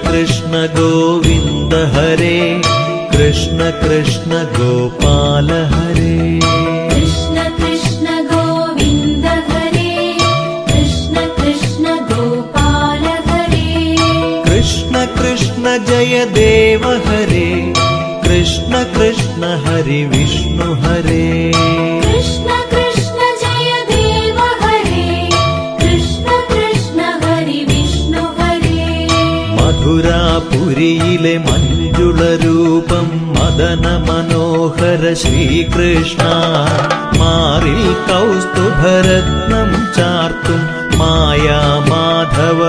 कृष्ण गोविन्द हरे कृष्ण कृष्ण गोपाल हरे कृष्ण कृष्ण गोविन्द हरे कृष्ण कृष्ण गोपाल हरे कृष्ण कृष्ण जय देव हरे कृष्ण कृष्ण हरि विष्णु हरे कृष्ण कृष्ण जय देव हरे कृष्ण कृष्ण हरि विष्णु हरे മധുരാപുരിയിലെ മഞ്ജുളരൂപം മദന മനോഹര ശ്രീകൃഷ്ണ മാറിൽ കൗസ്തുഭരത്നം ചാർത്തും മായാ മാധവ